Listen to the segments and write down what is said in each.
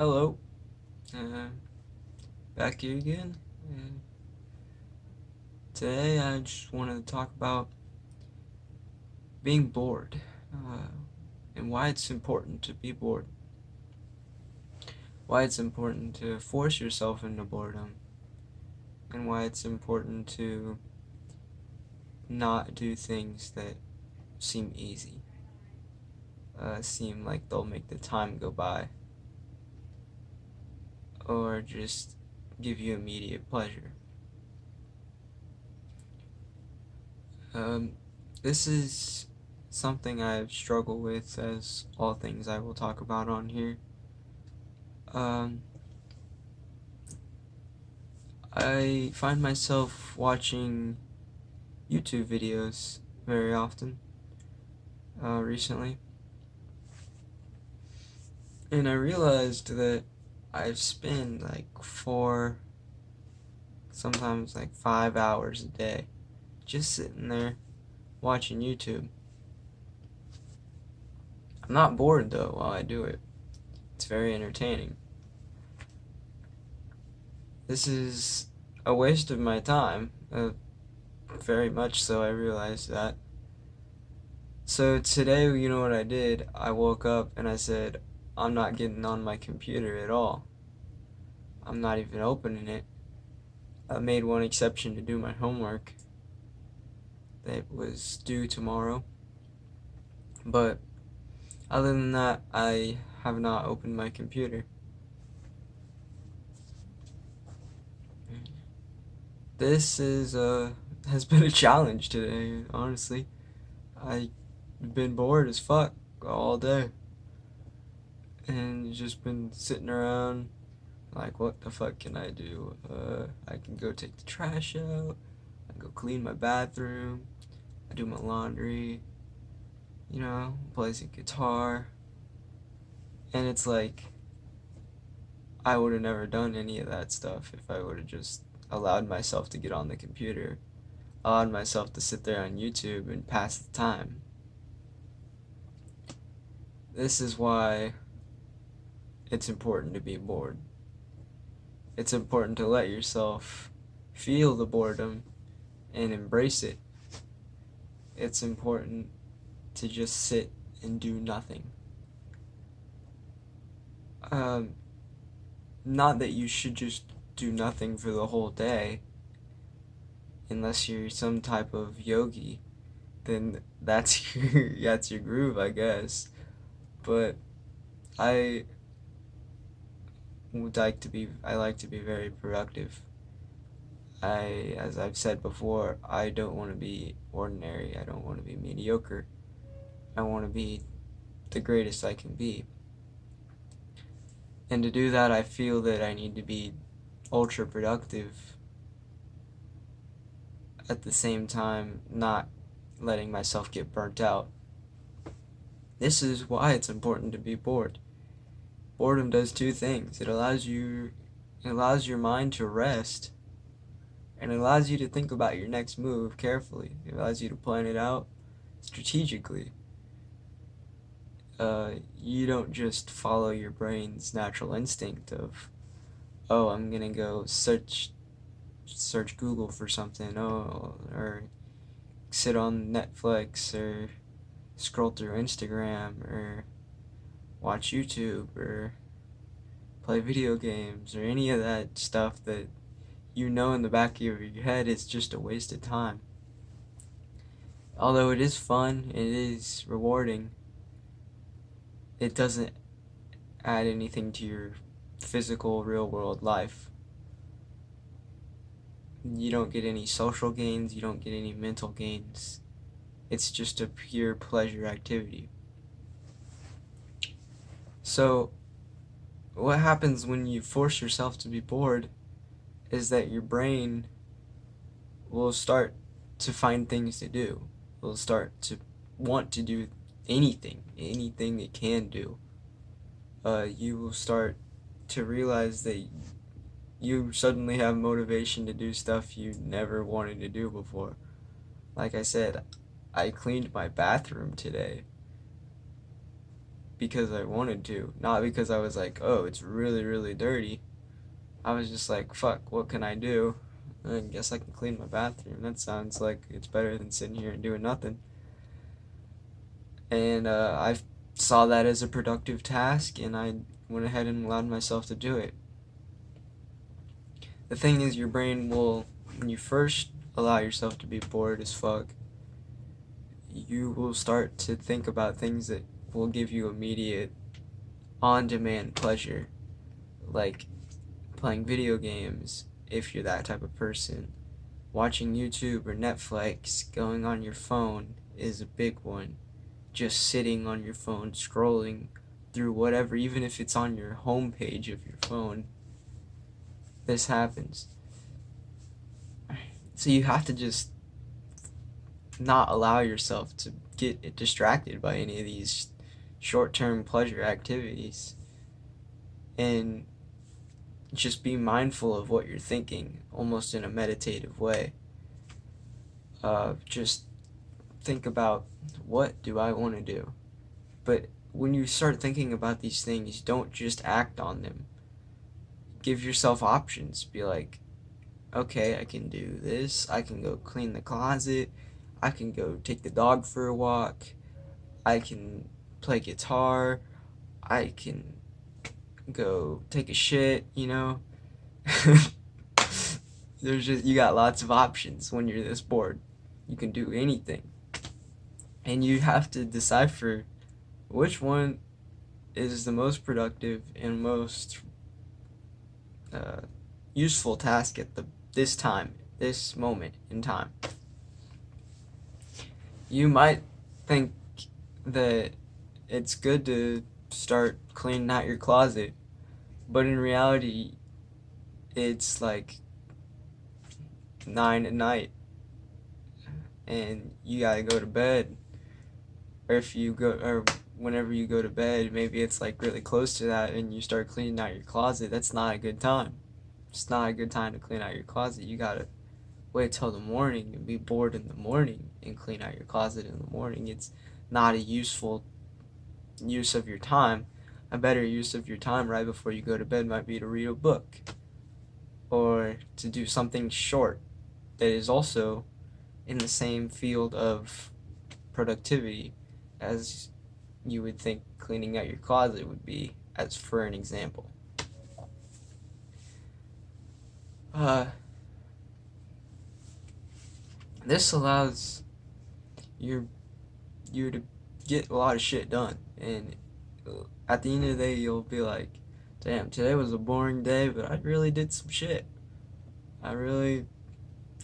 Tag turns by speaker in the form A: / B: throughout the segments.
A: Hello, uh, back here again. Uh, Today I just wanted to talk about being bored uh, and why it's important to be bored. Why it's important to force yourself into boredom, and why it's important to not do things that seem easy, seem like they'll make the time go by, or just give you immediate pleasure. Um, this is something I've struggled with, as all things I will talk about on here. Um, I find myself watching YouTube videos very often recently, and I realized that I've spent like 4, sometimes like 5 hours a day just sitting there watching YouTube. I'm not bored though while I do it. It's very entertaining. This is a waste of my time, very much so. I realized that. So today, you know what I did? I woke up and I said, I'm not getting on my computer at all. I'm not even opening it. I made one exception to do my homework that was due tomorrow. But other than that, I have not opened my computer. This is has been a challenge today, honestly. I've been bored as fuck all day. And just been sitting around like, what the fuck can I do? I can go take the trash out. I can go clean my bathroom. I do my laundry. Play some guitar. And it's like, I would have never done any of that stuff if I would have just allowed myself to get on the computer, allowed myself to sit there on YouTube and pass the time. This is why it's important to be bored. It's important to let yourself feel the boredom and embrace it. It's important to just sit and do nothing. Um, Not that you should just do nothing for the whole day, unless you're some type of yogi, then that's your groove, I guess. But I I like to be very productive. As I've said before, I don't want to be ordinary. I don't want to be mediocre. I want to be the greatest I can be. And to do that, I feel that I need to be ultra productive, at the same time not letting myself get burnt out. This is why it's important to be bored. Boredom does two things. It allows your mind to rest, and it allows you to think about your next move carefully. It allows you to plan it out strategically. You don't just follow your brain's natural instinct of, oh, I'm gonna go search Google for something, oh, or sit on Netflix, or scroll through Instagram, or watch YouTube, or play video games, or any of that stuff that you know in the back of your head is just a waste of time. Although it is fun, it is rewarding, it doesn't add anything to your physical, real world life. You don't get any social gains, you don't get any mental gains. It's just a pure pleasure activity. So, what happens when you force yourself to be bored is that your brain will start to find things to do. Will start to want to do anything it can do. You will start to realize that you suddenly have motivation to do stuff you never wanted to do before. Like I said, I cleaned my bathroom today because I wanted to, not because I was like, oh, it's really, really dirty. I was just like, fuck, what can I do? I guess I can clean my bathroom. That sounds like it's better than sitting here and doing nothing. And I saw that as a productive task, and I went ahead and allowed myself to do it. The thing is, your brain will, when you first allow yourself to be bored as fuck, you will start to think about things that will give you immediate, on-demand pleasure, like playing video games, if you're that type of person. Watching YouTube or Netflix, going on your phone is a big one. Just sitting on your phone, scrolling through whatever, even if it's on your home page of your phone, this happens. So you have to just not allow yourself to get distracted by any of these short-term pleasure activities, and just be mindful of what you're thinking, almost in a meditative way. Just think about, what do I want to do? But when you start thinking about these things, don't just act on them. Give yourself options. Be like, okay, I can do this. I can go clean the closet. I can go take the dog for a walk. I can play guitar. I can go take a shit, you know? You got lots of options when you're this bored. You can do anything. And you have to decipher which one is the most productive and most useful task at this moment in time. You might think that it's good to start cleaning out your closet, but in reality, it's like 9 at night, and you gotta go to bed. Or whenever you go to bed, maybe it's like really close to that, and you start cleaning out your closet. That's not a good time. It's not a good time to clean out your closet. You gotta wait till the morning and be bored in the morning and clean out your closet in the morning. It's not a useful use of your time. A better use of your time right before you go to bed might be to read a book, or to do something short that is also in the same field of productivity as you would think cleaning out your closet would be, as for an example. This allows you to get a lot of shit done, and at the end of the day, you'll be like, damn, today was a boring day, but I really did some shit. I really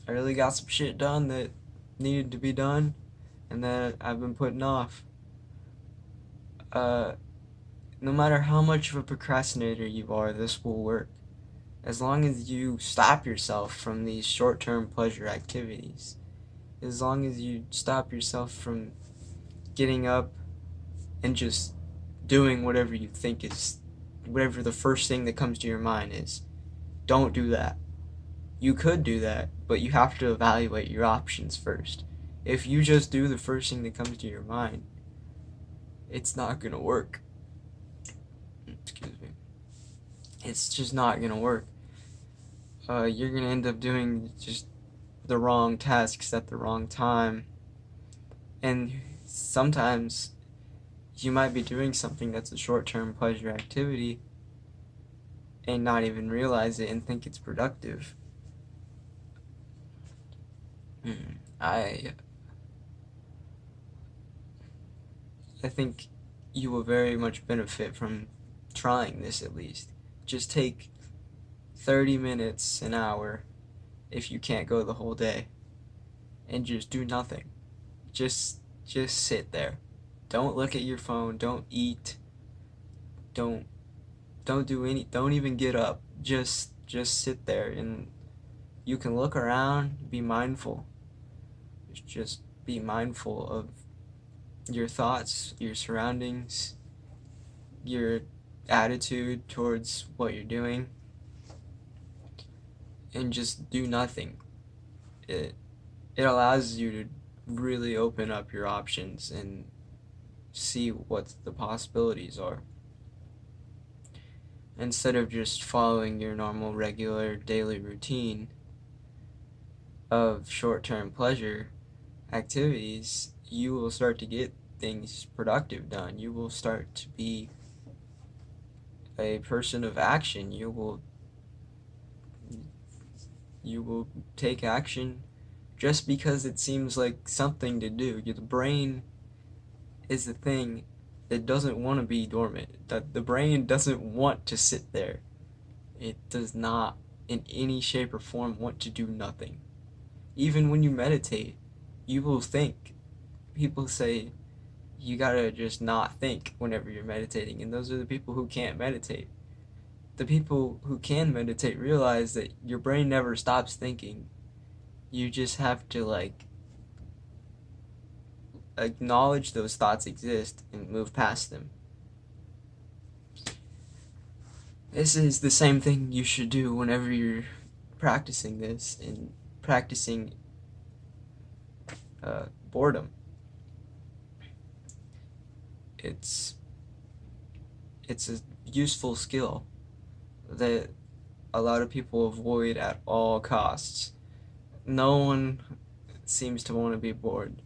A: got some shit done that needed to be done, and that I've been putting off. No matter how much of a procrastinator you are, this will work. As long as you stop yourself from these short-term pleasure activities. As long as you stop yourself from getting up and just doing whatever you think is, whatever the first thing that comes to your mind is. Don't do that. You could do that, but you have to evaluate your options first. If you just do the first thing that comes to your mind, it's not gonna work. Excuse me. It's just not gonna work. You're gonna end up doing just the wrong tasks at the wrong time. And sometimes you might be doing something that's a short-term pleasure activity and not even realize it and think it's productive. I think you will very much benefit from trying this at least. Just take 30 minutes, an hour, if you can't go the whole day, and just do nothing. Just sit there. Don't look at your phone, don't eat, don't don't even get up. Just sit there, and you can look around, be mindful. Just be mindful of your thoughts, your surroundings, your attitude towards what you're doing, and just do nothing. It allows you to really open up your options and see what the possibilities are. Instead of just following your normal, regular, daily routine of short-term pleasure activities, you will start to get things productive done. You will start to be a person of action. You will take action just because it seems like something to do. The brain is the thing that doesn't want to be dormant. That the brain doesn't want to sit there. It does not in any shape or form want to do nothing. Even when you meditate, you will think. People say you gotta just not think whenever you're meditating, and those are the people who can't meditate. The people who can meditate realize that your brain never stops thinking. You just have to acknowledge those thoughts exist and move past them. This is the same thing you should do whenever you're practicing this and practicing boredom. It's a useful skill that a lot of people avoid at all costs. No one seems to want to be bored.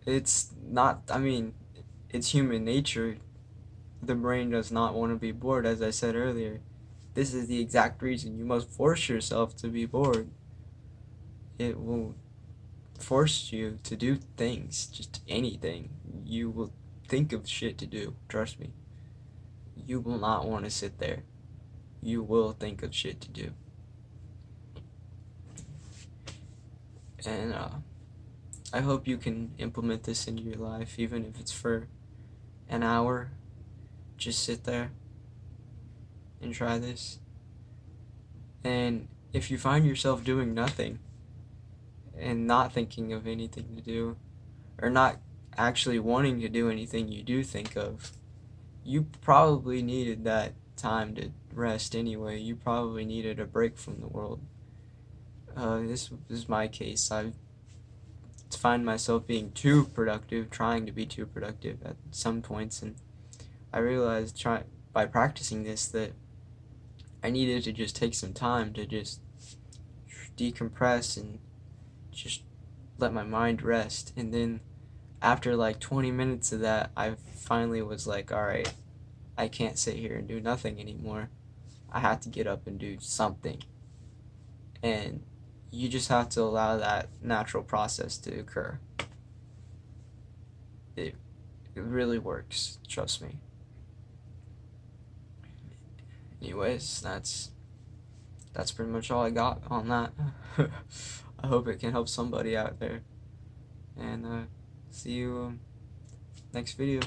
A: It's not, I mean, it's human nature. The brain does not want to be bored, as I said earlier. This is the exact reason you must force yourself to be bored. It will force you to do things, just anything. You will think of shit to do, trust me. You will not want to sit there. You will think of shit to do. And I hope you can implement this into your life, even if it's for an hour. Just sit there and try this. And if you find yourself doing nothing and not thinking of anything to do, or not actually wanting to do anything you do think of, you probably needed that time to rest anyway. You probably needed a break from the world. This is my case. I find myself being too productive, trying to be too productive at some points, and I realized by practicing this that I needed to just take some time to just decompress and just let my mind rest. And then after like 20 minutes of that, I finally was like, alright, I can't sit here and do nothing anymore. I have to get up and do something. And you just have to allow that natural process to occur. It really works, trust me. Anyways, that's pretty much all I got on that. I hope it can help somebody out there. And see you next video.